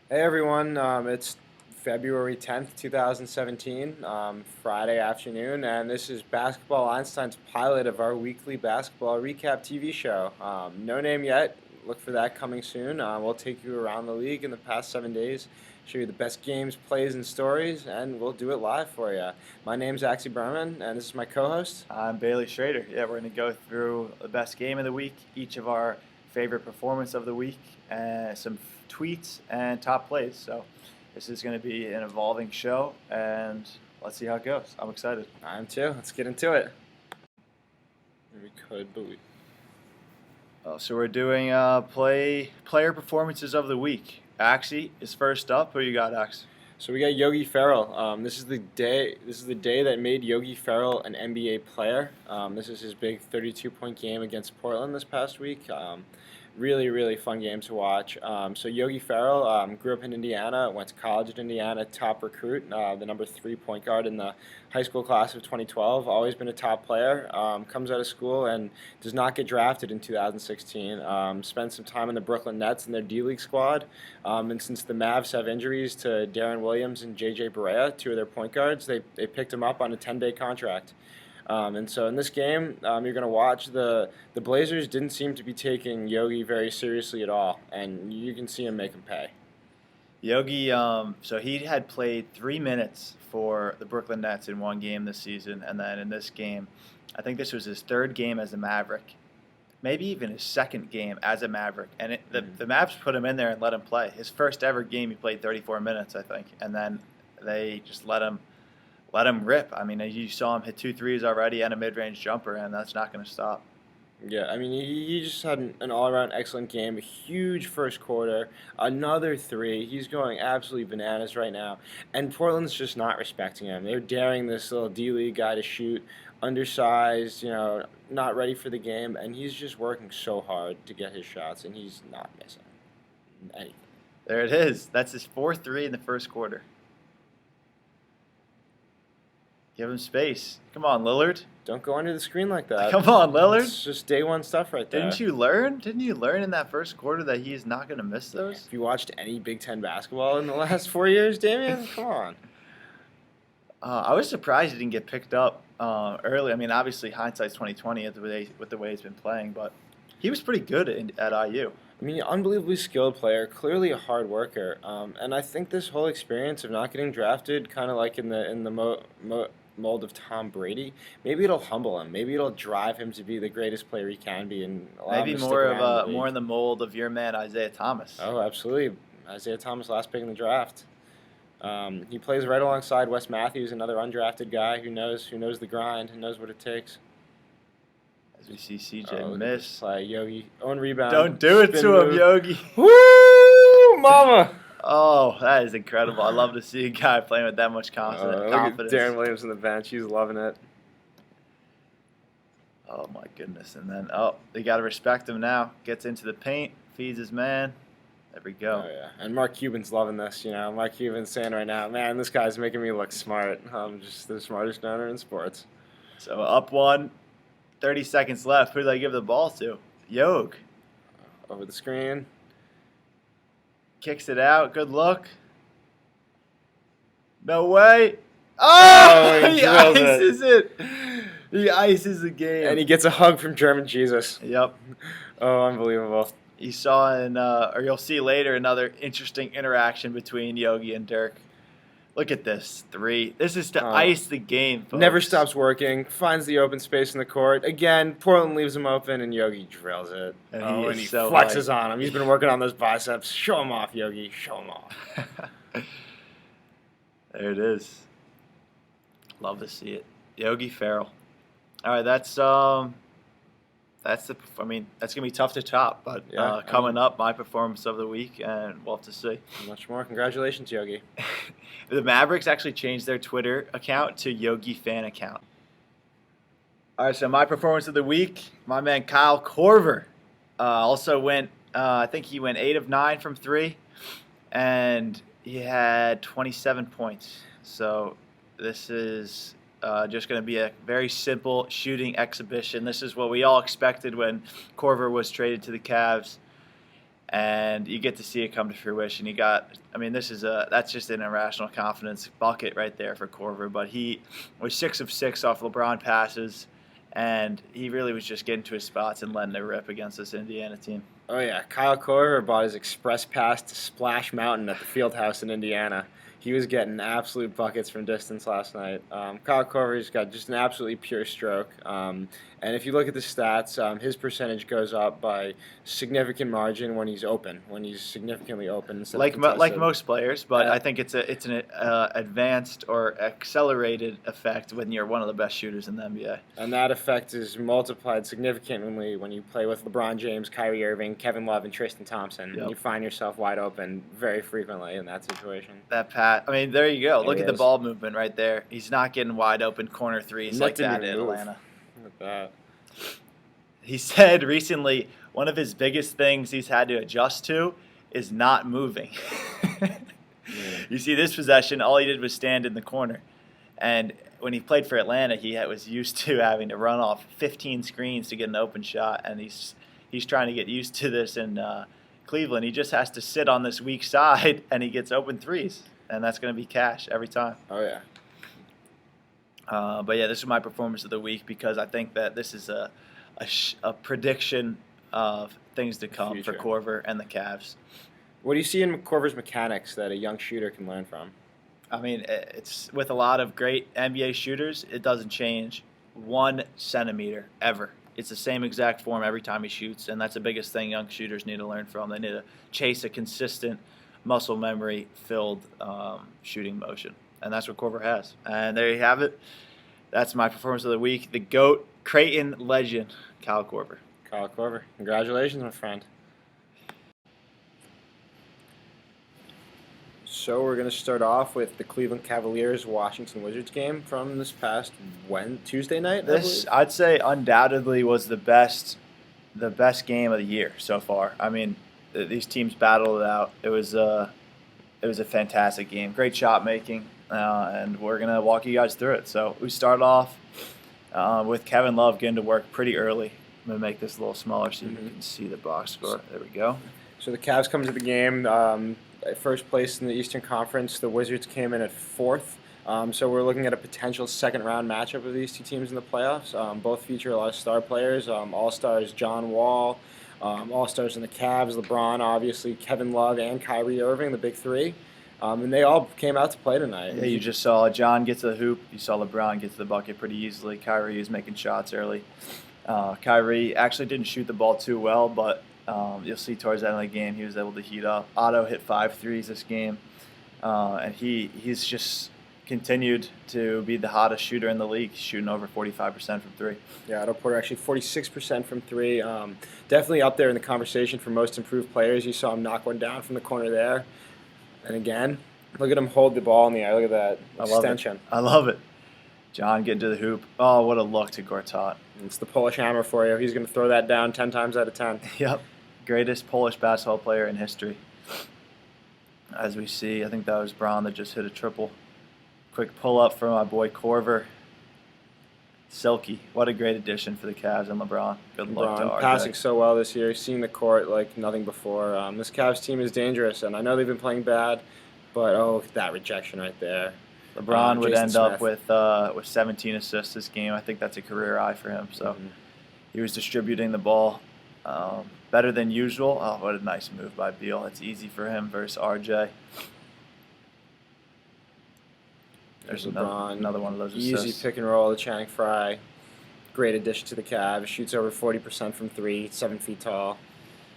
Hey everyone, it's February 10th, 2017, Friday afternoon, and this is Basketball Einstein's pilot of our weekly basketball recap TV show. No name yet, look for that coming soon. We'll take you around the league in the past 7 days, show you the best games, plays, and stories, and we'll do it live for you. My name's Axie Berman, and this is my co host. I'm Bailey Schrader. Yeah, we're going to go through the best game of the week, each of our favorite performance of the week, and some tweets and top plays. So this is going to be an evolving show, and let's see how it goes. I'm excited. I am too. Let's get into it. We could, but we. So we're doing player performances of the week. Axie is first up. Who you got, Ax? So we got Yogi Farrell. This is the day. This is the day that made Yogi Farrell an NBA player. This is his big 32-point game against Portland this past week. Really, really fun game to watch. So Yogi Farrell grew up in Indiana, went to college at Indiana, top recruit, the number 3 point guard in the high school class of 2012. Always been a top player. Comes out of school and does not get drafted in 2016. Spent some time in the Brooklyn Nets in their D-League squad. And since the Mavs have injuries to Darren Williams and J.J. Barea, two of their point guards, they picked him up on a 10-day contract. And so in this game, you're going to watch the Blazers didn't seem to be taking Yogi very seriously at all, and you can see him make him pay. Yogi, so he had played 3 minutes for the Brooklyn Nets in one game this season, and then in this game, I think this was his third game as a Maverick, maybe even his second game as a Maverick. And the Mavs put him in there and let him play. His first ever game, he played 34 minutes, I think, and then they just let him rip. I mean, you saw him hit 2 threes already and a mid-range jumper, and that's not going to stop. Yeah, I mean, he just had an all-around excellent game, a huge first quarter, another three. He's going absolutely bananas right now. And Portland's just not respecting him. They're daring this little D-League guy to shoot, undersized, not ready for the game, and he's just working so hard to get his shots, and he's not missing anything. There it is. That's his 4th three in the first quarter. Give him space. Come on, Lillard. Don't go under the screen like that. Come on, Lillard. It's just day one stuff right there. Didn't you learn? Didn't you learn in that first quarter that he is not going to miss those? If you watched any Big Ten basketball in the last 4 years, Damian, come on. I was surprised he didn't get picked up early. I mean, obviously hindsight's 2020 with the way he's been playing, but he was pretty good at IU. I mean, unbelievably skilled player, clearly a hard worker, and I think this whole experience of not getting drafted, kind of like in the mold of Tom Brady, maybe it'll humble him. Maybe it'll drive him to be the greatest player he can be, and allow him Maybe to stick around in the league. more in the mold of your man Isaiah Thomas. Oh, absolutely. Isaiah Thomas, last pick in the draft. He plays right alongside Wes Matthews, another undrafted guy who knows the grind and knows what it takes. As we see CJ miss. Play Yogi. Own rebound. Don't do it to him, Yogi. Woo, mama. Oh, that is incredible. I love to see a guy playing with that much confidence. Look at Darren Williams on the bench. He's loving it. Oh, my goodness. And then, they got to respect him now. Gets into the paint, feeds his man. There we go. Oh, yeah. And Mark Cuban's loving this, Mark Cuban's saying right now, man, this guy's making me look smart. I'm just the smartest owner in sports. So up 1, 30 seconds left. Who do they give the ball to? Yogi. Over the screen. Kicks it out. Good look. No way. Oh, he ices it. He ices the game. And he gets a hug from German Jesus. Yep. Oh, unbelievable. You saw or you'll see later, another interesting interaction between Yogi and Dirk. Look at this 3. This is to ice the game, folks. Never stops working. Finds the open space in the court. Again, Portland leaves him open, and Yogi drills it. And he flexes on him. He's been working on those biceps. Show him off, Yogi. Show him off. There it is. Love to see it. Yogi Farrell. All right, that's gonna be tough to top, but coming up, my performance of the week, and we'll have to see. Much more. Congratulations, Yogi. The Mavericks actually changed their Twitter account to Yogi Fan Account. All right, so my performance of the week, my man Kyle Korver also went. I think he went 8 of 9 from 3, and he had 27 points. So this is just going to be a very simple shooting exhibition. This is what we all expected when Korver was traded to the Cavs. and you get to see it come to fruition. That's just an irrational confidence bucket right there for Korver. But he was 6 of 6 off LeBron passes, and he really was just getting to his spots and letting it rip against this Indiana team. Oh yeah, Kyle Korver bought his express pass to Splash Mountain at the Fieldhouse in Indiana. He was getting absolute buckets from distance last night. Kyle Korver's got just an absolutely pure stroke. And if you look at the stats, his percentage goes up by significant margin when he's open, when he's significantly open. Like most players, but I think it's an advanced or accelerated effect when you're one of the best shooters in the NBA. And that effect is multiplied significantly when you play with LeBron James, Kyrie Irving, Kevin Love, and Tristan Thompson. Yep. And you find yourself wide open very frequently in that situation. There you go. Look at the ball movement right there. He's not getting wide open corner threes like that in Atlanta. Look at that. He said recently one of his biggest things he's had to adjust to is not moving. You see this possession, all he did was stand in the corner. And when he played for Atlanta, he was used to having to run off 15 screens to get an open shot, and he's trying to get used to this in Cleveland. He just has to sit on this weak side, and he gets open threes, and that's going to be cash every time. Oh, yeah. But yeah, this is my performance of the week because I think that this is a prediction of things to come for Korver and the Cavs. What do you see in Korver's mechanics that a young shooter can learn from? I mean, it's with a lot of great NBA shooters, it doesn't change 1 centimeter ever. It's the same exact form every time he shoots, and that's the biggest thing young shooters need to learn from. They need to chase a consistent, muscle memory-filled shooting motion, and that's what Korver has. And there you have it. That's my performance of the week. The GOAT, Creighton legend, Kyle Korver. Kyle Korver. Congratulations, my friend. So we're going to start off with the Cleveland Cavaliers-Washington Wizards game from this past Tuesday night. This, I'd say, undoubtedly was the best game of the year so far. I mean, these teams battled it out. It was a fantastic game. Great shot making, and we're going to walk you guys through it. So we start off with Kevin Love getting to work pretty early. I'm going to make this a little smaller so you can see the box score. There we go. So the Cavs come to the game at first place in the Eastern Conference. The Wizards came in at 4th. So we're looking at a potential second-round matchup of these two teams in the playoffs. Both feature a lot of star players. All-stars John Wall, all-stars in the Cavs, LeBron, obviously, Kevin Love, and Kyrie Irving, the big three. And they all came out to play tonight. Yeah, you just saw John get to the hoop. You saw LeBron get to the bucket pretty easily. Kyrie is making shots early. Kyrie actually didn't shoot the ball too well, but you'll see towards the end of the game he was able to heat up. Otto hit 5 threes this game, and he's just continued to be the hottest shooter in the league, shooting over 45% from 3. Yeah, Otto Porter actually 46% from 3. Definitely up there in the conversation for most improved players. You saw him knock one down from the corner there. And again, look at him hold the ball in the air. Look at that extension. I love it. John getting to the hoop. Oh, what a look to Gortat. It's the Polish hammer for you. He's going to throw that down 10 times out of 10. Yep. Greatest Polish basketball player in history. As we see, I think that was Braun that just hit a triple. Quick pull-up from my boy Korver. Silky. What a great addition for the Cavs and LeBron. Good luck to RJ. Passing so well this year. Seeing the court like nothing before. This Cavs team is dangerous, and I know they've been playing bad, but that rejection right there. LeBron would end up with 17 assists this game. I think that's a career high for him. So he was distributing the ball better than usual. Oh, what a nice move by Beal. It's easy for him versus RJ. There's another one of those assists. Easy pick and roll to Channing Frye. Great addition to the Cavs. Shoots over 40% from 3, 7 feet tall.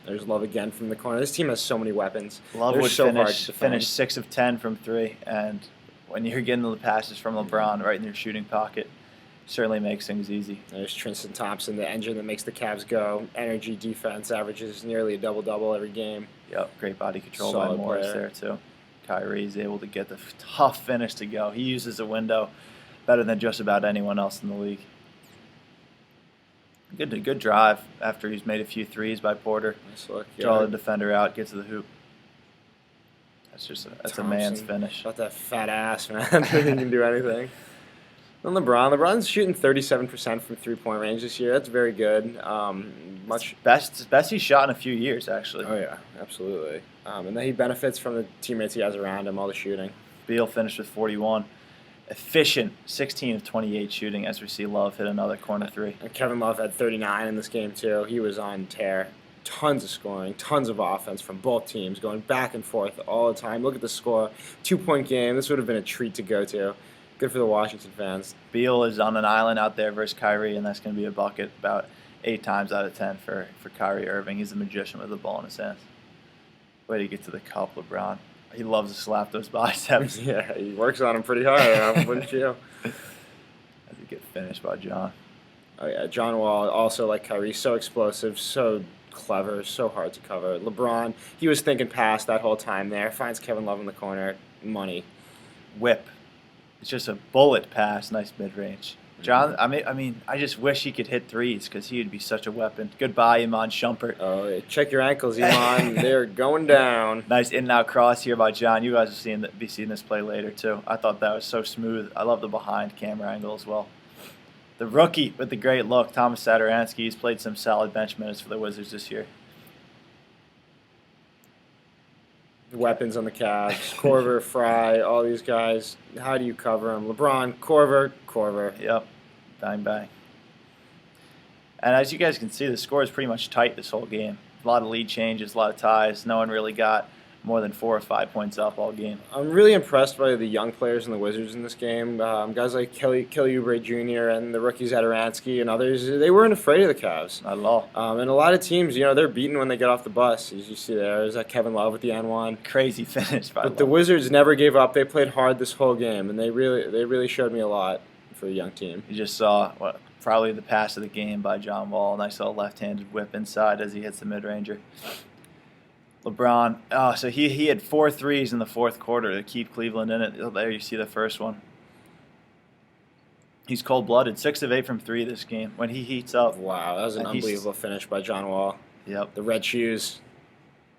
There's Love again from the corner. This team has so many weapons. Love would finish 6 of 10 from 3, and when you're getting the passes from LeBron right in your shooting pocket, certainly makes things easy. There's Tristan Thompson, the engine that makes the Cavs go. Energy, defense, averages nearly a double-double every game. Yep, great body control Solid by Morris player. there too. Kyrie's able to get the tough finish to go. He uses a window better than just about anyone else in the league. Good drive after he's made a few threes by Porter. Nice look. Draw the defender out, gets to the hoop. That's a man's finish. Got that fat ass, man. He can do anything. And LeBron's shooting 37% from 3-point range this year. That's very good. Much. Best he's shot in a few years, actually. Oh yeah, absolutely. And then he benefits from the teammates he has around him, all the shooting. Beal finished with 41. Efficient, 16 of 28 shooting, as we see Love hit another corner three. And Kevin Love had 39 in this game too. He was on tear. Tons of scoring, tons of offense from both teams, going back and forth all the time. Look at the score. 2-point game. This would have been a treat to go to. Good for the Washington fans. Beal is on an island out there versus Kyrie, and that's going to be a bucket about 8 times out of 10 for Kyrie Irving. He's a magician with the ball in his hands. Way to get to the cup, LeBron. He loves to slap those biceps. Yeah, he works on them pretty hard, wouldn't you? As he gets finished by John. Oh, yeah. John Wall, also like Kyrie, so explosive, so clever, so hard to cover. LeBron, he was thinking pass that whole time there. Finds Kevin Love in the corner. Money. Whip. It's just a bullet pass. Nice mid-range. John, I mean, I just wish he could hit threes because he would be such a weapon. Goodbye, Iman Shumpert. Oh, check your ankles, Iman. They're going down. Nice in and out cross here by John. You guys will be seeing this play later, too. I thought that was so smooth. I love the behind camera angle as well. The rookie with the great look, Thomas Satoransky. He's played some solid bench minutes for the Wizards this year. Weapons on the Cavs. Korver, Fry, all these guys. How do you cover them? LeBron, Korver. Yep. Bang, bang. And as you guys can see, the score is pretty much tight this whole game. A lot of lead changes, a lot of ties. No one really got more than 4 or 5 points up all game. I'm really impressed by the young players in the Wizards in this game. Guys like Kelly Oubre Jr. and the rookie Zataransky and others, they weren't afraid of the Cavs. Not at all. And a lot of teams, they're beaten when they get off the bus. As you see there's that Kevin Love with the N1. Crazy finish by But Love. the Wizards never gave up. They played hard this whole game, and they really showed me a lot for a young team. You just saw probably the pass of the game by John Wall. Nice little left-handed whip inside as he hits the mid-ranger. LeBron, so he had 4 threes in the fourth quarter to keep Cleveland in it. There you see the first one. He's cold-blooded, 6 of 8 from 3 this game. When he heats up. Wow, that was an unbelievable finish by John Wall. Yep. The red shoes.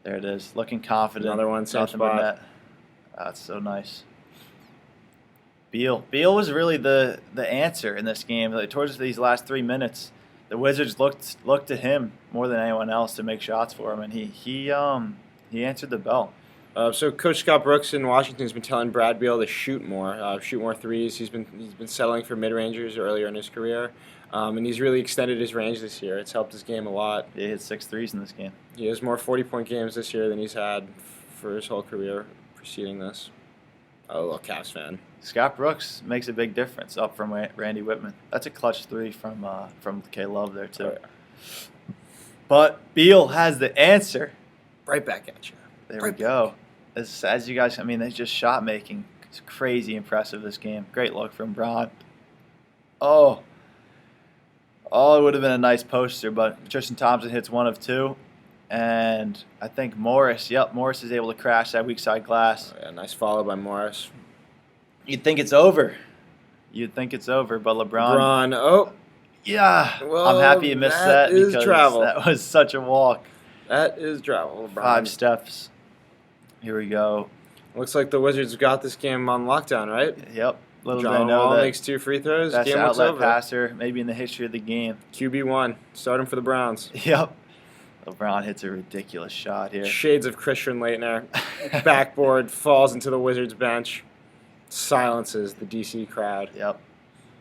There it is, looking confident. Another one, same Nothing but spot. net. That's so nice. Beal was really the answer in this game. Towards these last 3 minutes, the Wizards looked to him more than anyone else to make shots for him, and he answered the bell. So Coach Scott Brooks in Washington has been telling Brad Beal to shoot more threes. He's been settling for mid-rangers earlier in his career, and he's really extended his range this year. It's helped his game a lot. Yeah, he hit 6 threes in this game. He has more 40-point games this year than he's had for his whole career preceding this. Oh, a little Cavs fan. Scott Brooks makes a big difference up from Randy Whitman. That's a clutch 3 from K Love there too. Oh, yeah. But Beal has the answer. Right back at you. There we go. As you guys, they just shot making. It's crazy impressive this game. Great look from Bron. Oh, it would have been a nice poster, but Tristan Thompson hits 1 of 2. And I think Morris is able to crash that weak side glass. Oh, yeah, nice follow by Morris. You'd think it's over, but LeBron. Oh. Yeah, Well, I'm happy you missed that is because travel. that was such a walk. That is travel, LeBron. 5 steps. Here we go. Looks like the Wizards got this game on lockdown, right? Yep. Little John do they know Wall that makes 2 free throws. best Game looks outlet over. passer maybe in the history of the game. QB1. Start him for the Browns. Yep. LeBron hits a ridiculous shot here. Shades of Christian Laettner. Backboard falls into the Wizards bench. Silences the DC crowd. Yep.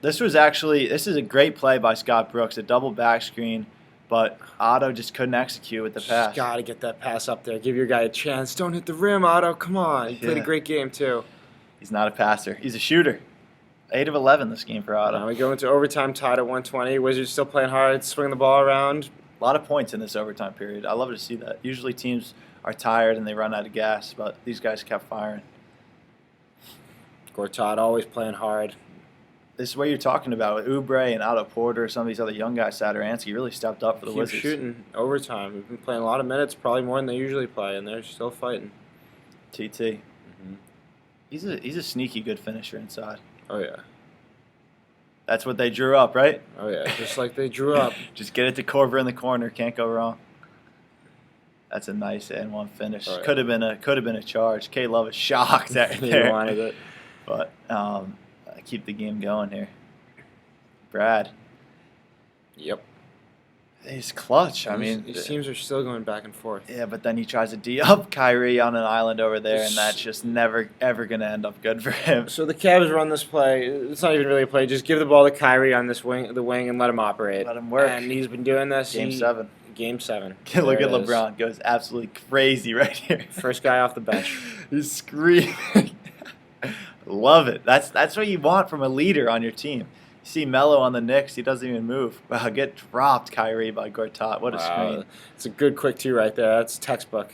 This is a great play by Scott Brooks, a double back screen, but Otto just couldn't execute with the pass. Got to get that pass up there. Give your guy a chance. Don't hit the rim, Otto. Come on. He played a great game, too. He's not a passer. He's a shooter. 8 of 11 this game for Otto. Now we go into overtime tied at 120. Wizards still playing hard, swinging the ball around. A lot of points in this overtime period. I love to see that. Usually teams are tired and they run out of gas, but these guys kept firing. Gortat always playing hard. This is what you're talking about with Oubre and Otto Porter, some of these other young guys. Satoransky really stepped up for the Keep Wizards. shooting overtime. We've been playing a lot of minutes, probably more than they usually play, and they're still fighting. TT. He's a sneaky good finisher inside. Oh, yeah. That's what they drew up, right? Oh, yeah. Just like they drew up. Just get it to Korver in the corner. Can't go wrong. That's a nice N1 finish. Oh, yeah. Could have been a charge. K Love is shocked right He there. wanted it. But I keep the game going here. Brad. Yep. He's clutch. I mean, these teams are still going back and forth. yeah, but then he tries to D-up Kyrie on an island over there, and that's just never, ever going to end up good for him. So the Cavs run this play. It's not even really a play. Just give the ball to Kyrie on the wing, and let him operate. Let him work. And he's been doing this. Game 7. Game 7. Look at LeBron. Goes absolutely crazy right here. First guy off the bench. He's screaming. Love it. That's what you want from a leader on your team. You see Melo on the Knicks, he doesn't even move. Wow, get dropped, Kyrie, by Gortat. What a screen. It's a good quick 2 right there. That's textbook.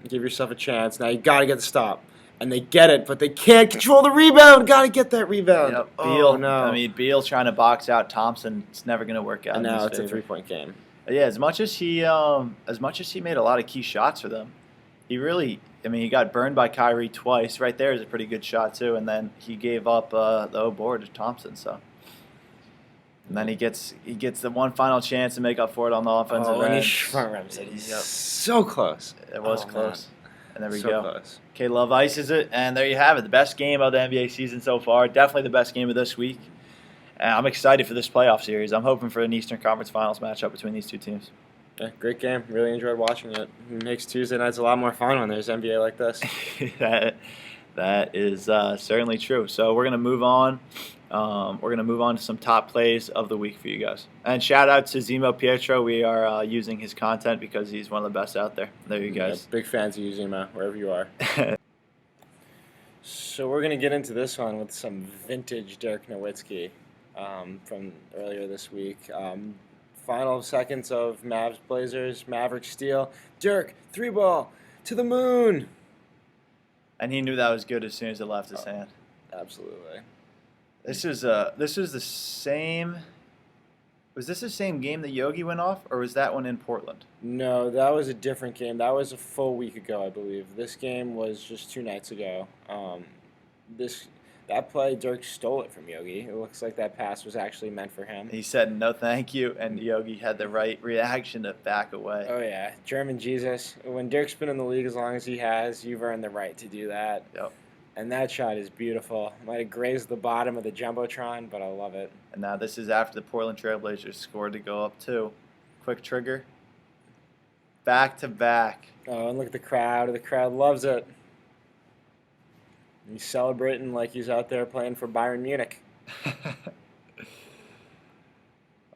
Give yourself a chance. Now you got to get the stop. And they get it, but they can't control the rebound. Got to get that rebound. Yep. Beal, no. I mean, Beal trying to box out Thompson. It's never going to work out. And now it's favor. a 3-point game. Yeah, as much as he made a lot of key shots for them, he got burned by Kyrie twice. Right there is a pretty good shot too, and then he gave up the board to Thompson. So, and then he gets the one final chance to make up for it on the offensive end. And he front rims it. He's so close. It was close. Man. And there we so go. Close. K Love ices it, and there you have it. The best game of the NBA season so far. Definitely the best game of this week. And I'm excited for this playoff series. I'm hoping for an Eastern Conference Finals matchup between these two teams. Yeah, great game. Really enjoyed watching it. It makes Tuesday nights a lot more fun when there's NBA like this. that is certainly true. So we're gonna move on. We're gonna move on to some top plays of the week for you guys. And shout out to Zemo Pietro. We are using his content because he's one of the best out there. There you guys. Yeah, big fans of you, Zemo, wherever you are. So we're gonna get into this one with some vintage Dirk Nowitzki from earlier this week. Final seconds of Mavs Blazers, Maverick steal. Dirk, 3-ball, to the moon. And he knew that was good as soon as it left his hand. Absolutely. This was the same. Was this the same game that Yogi went off, or was that one in Portland? No, that was a different game. That was a full week ago, I believe. This game was just 2 nights ago. That play, Dirk stole it from Yogi. It looks like that pass was actually meant for him. He said no thank you, and Yogi had the right reaction to back away. Oh, yeah. German Jesus. When Dirk's been in the league as long as he has, you've earned the right to do that. Yep. And that shot is beautiful. Might have grazed the bottom of the Jumbotron, but I love it. And now this is after the Portland Trailblazers scored to go up 2. Quick trigger. Back to back. Oh, and look at the crowd. The crowd loves it. He's celebrating like he's out there playing for Bayern Munich.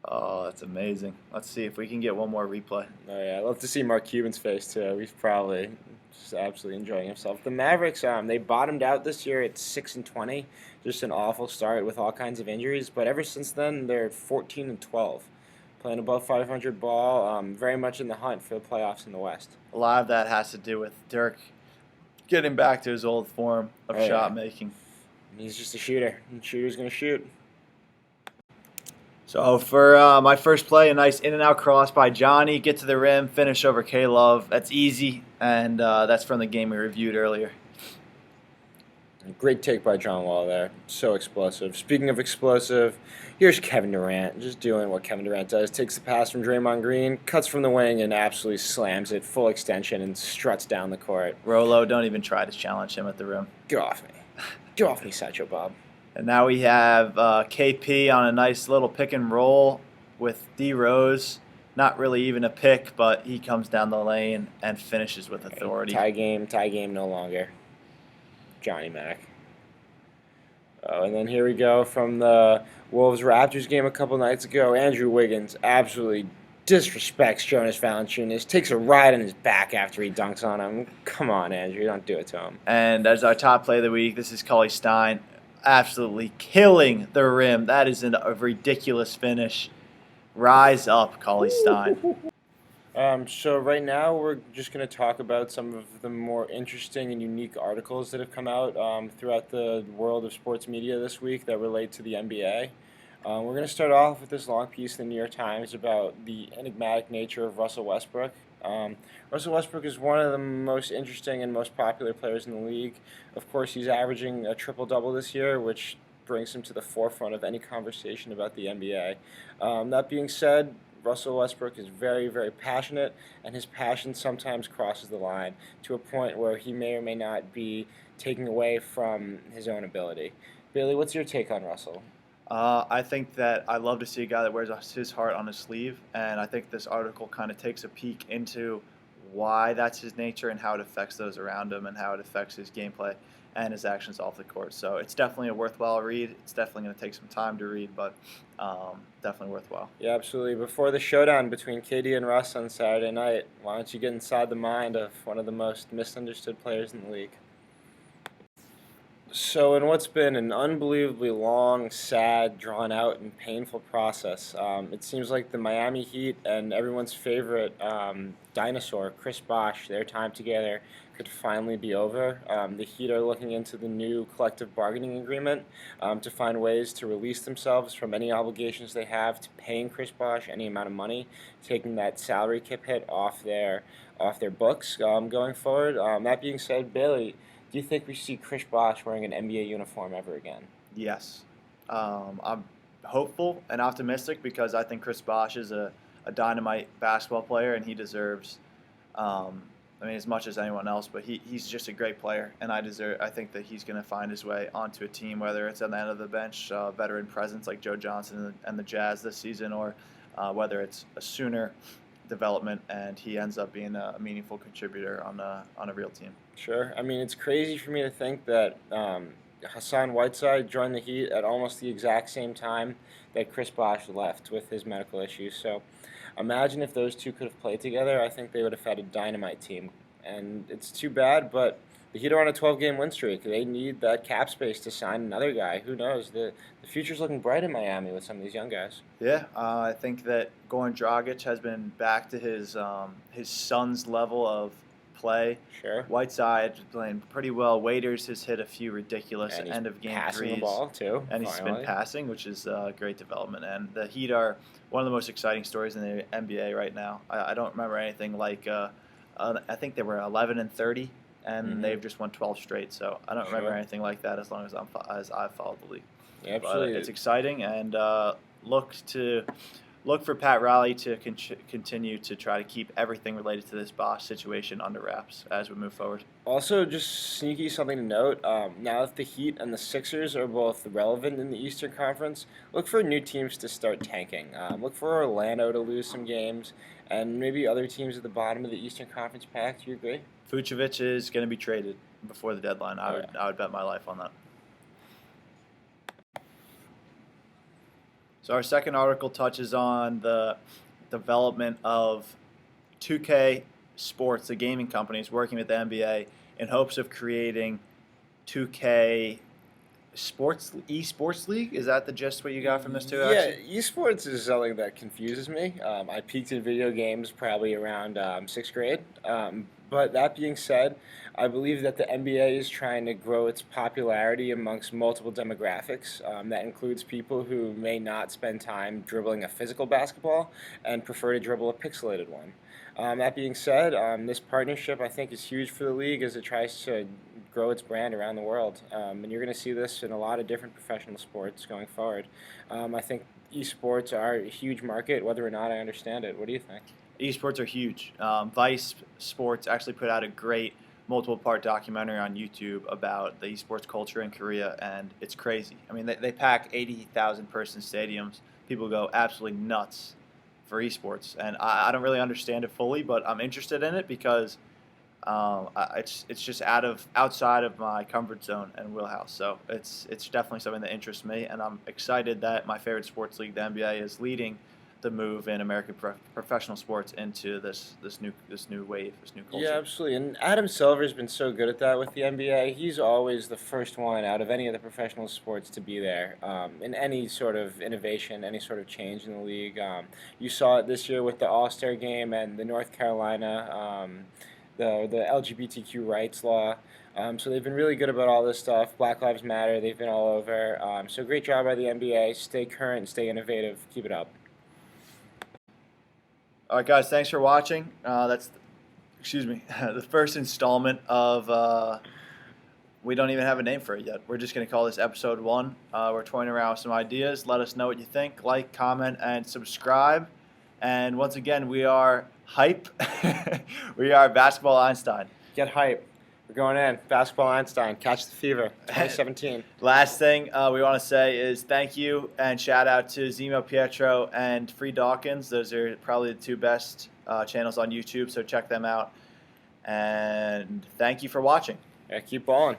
Oh, that's amazing. Let's see if we can get one more replay. Oh, yeah. I'd love to see Mark Cuban's face, too. He's probably just absolutely enjoying himself. The Mavericks, they bottomed out this year at 6-20. Just an awful start with all kinds of injuries. But ever since then, they're 14-12. Playing above 500 ball, very much in the hunt for the playoffs in the West. A lot of that has to do with Dirk getting back to his old form of shot making. He's just a shooter. And shooter's going to shoot. So for my first play, a nice in-and-out cross by Johnny. Get to the rim, finish over K-Love. That's easy, and that's from the game we reviewed earlier. Great take by John Wall there. So explosive. Speaking of explosive, here's Kevin Durant just doing what Kevin Durant does. Takes the pass from Draymond Green, cuts from the wing, and absolutely slams it full extension and struts down the court. Rolo, don't even try to challenge him at the rim. Get off me. Get off me, Sideshow Bob. And now we have KP on a nice little pick and roll with D Rose. Not really even a pick, but he comes down the lane and finishes with authority. Tie game no longer. Johnny Mac. Oh, and then here we go from the Wolves-Raptors game a couple nights ago. Andrew Wiggins absolutely disrespects Jonas Valanciunas, takes a ride on his back after he dunks on him. Come on, Andrew, don't do it to him. And as our top play of the week, this is Cauley Stein. Absolutely killing the rim. That is a ridiculous finish. Rise up, Cauley Stein. So right now we're just going to talk about some of the more interesting and unique articles that have come out throughout the world of sports media this week that relate to the NBA. We're going to start off with this long piece in the New York Times about the enigmatic nature of Russell Westbrook. Russell Westbrook is one of the most interesting and most popular players in the league. Of course, he's averaging a triple-double this year, which brings him to the forefront of any conversation about the NBA. That being said, Russell Westbrook is very, very passionate, and his passion sometimes crosses the line to a point where he may or may not be taking away from his own ability. Bailey, what's your take on Russell? I think that I love to see a guy that wears his heart on his sleeve, and I think this article kind of takes a peek into why that's his nature and how it affects those around him and how it affects his gameplay and his actions off the court. So it's definitely a worthwhile read. It's definitely going to take some time to read, but definitely worthwhile. Yeah, absolutely. Before the showdown between KD and Russ on Saturday night, why don't you get inside the mind of one of the most misunderstood players in the league? So, in what's been an unbelievably long, sad, drawn out, and painful process, it seems like the Miami Heat and everyone's favorite dinosaur, Chris Bosh, their time together could finally be over. The Heat are looking into the new collective bargaining agreement to find ways to release themselves from any obligations they have to paying Chris Bosh any amount of money, taking that salary cap hit off their books going forward. That being said, Bailey, do you think we see Chris Bosh wearing an NBA uniform ever again? Yes. I'm hopeful and optimistic because I think Chris Bosh is a dynamite basketball player and he deserves, as much as anyone else, but he's just a great player and I think that he's going to find his way onto a team, whether it's on the end of the bench, veteran presence like Joe Johnson and the Jazz this season, or whether it's a Sooner development and he ends up being a meaningful contributor on a real team. Sure. It's crazy for me to think that Hassan Whiteside joined the Heat at almost the exact same time that Chris Bosh left with his medical issues. So imagine if those two could have played together. I think they would have had a dynamite team. And it's too bad, but the Heat are on a 12-game win streak. They need that cap space to sign another guy. Who knows? The future's looking bright in Miami with some of these young guys. Yeah, I think that Goran Dragic has been back to his son's level of play. Sure. Whiteside playing pretty well. Waiters has hit a few ridiculous And end of game passing threes. the ball too. And he's been passing, which is a great development. And the Heat are one of the most exciting stories in the NBA right now. I don't remember anything like I think they were 11-30, and they've just won 12 straight. So I don't remember anything like that as long as I've followed the league. Yeah, absolutely. But it's exciting, and look for Pat Riley to continue to try to keep everything related to this Bosh situation under wraps as we move forward. Also, just sneaky something to note, now that the Heat and the Sixers are both relevant in the Eastern Conference, look for new teams to start tanking. Look for Orlando to lose some games, and maybe other teams at the bottom of the Eastern Conference pack. Do you agree? Vucevic is going to be traded before the deadline. I would bet my life on that. So our second article touches on the development of 2K Sports, the gaming companies working with the NBA in hopes of creating 2K esports league. Is that the gist what you got from this too? Yeah, esports is something that confuses me. I peaked in video games probably around 6th grade. But that being said, I believe that the NBA is trying to grow its popularity amongst multiple demographics. That includes people who may not spend time dribbling a physical basketball and prefer to dribble a pixelated one. That being said, this partnership I think is huge for the league as it tries to grow its brand around the world. And you're going to see this in a lot of different professional sports going forward. I think esports are a huge market, whether or not I understand it. What do you think? Esports are huge. Vice Sports actually put out a great multiple-part documentary on YouTube about the esports culture in Korea, and it's crazy. They pack 80,000-person stadiums. People go absolutely nuts for esports, and I don't really understand it fully, but I'm interested in it because it's just outside of my comfort zone and wheelhouse. So it's definitely something that interests me, and I'm excited that my favorite sports league, the NBA, is leading the move in American professional sports into this new wave, this new culture. Yeah, absolutely. And Adam Silver's been so good at that with the NBA. He's always the first one out of any of the professional sports to be there in any sort of innovation, any sort of change in the league. You saw it this year with the All-Star game and the North Carolina, the LGBTQ rights law. So they've been really good about all this stuff. Black Lives Matter, they've been all over. So great job by the NBA. Stay current, stay innovative. Keep it up. All right, guys, thanks for watching. That's the first installment of we don't even have a name for it yet. We're just going to call this episode 1. We're toying around with some ideas. Let us know what you think. Like, comment, and subscribe. And once again, we are hype. We are Basketball Einstein. Get hype. We're going in. Basketball Einstein. Catch the fever. 2017. Last thing we want to say is thank you and shout out to Zemo Pietro and Free Dawkins. Those are probably the two best channels on YouTube, so check them out. And thank you for watching. Yeah, keep balling.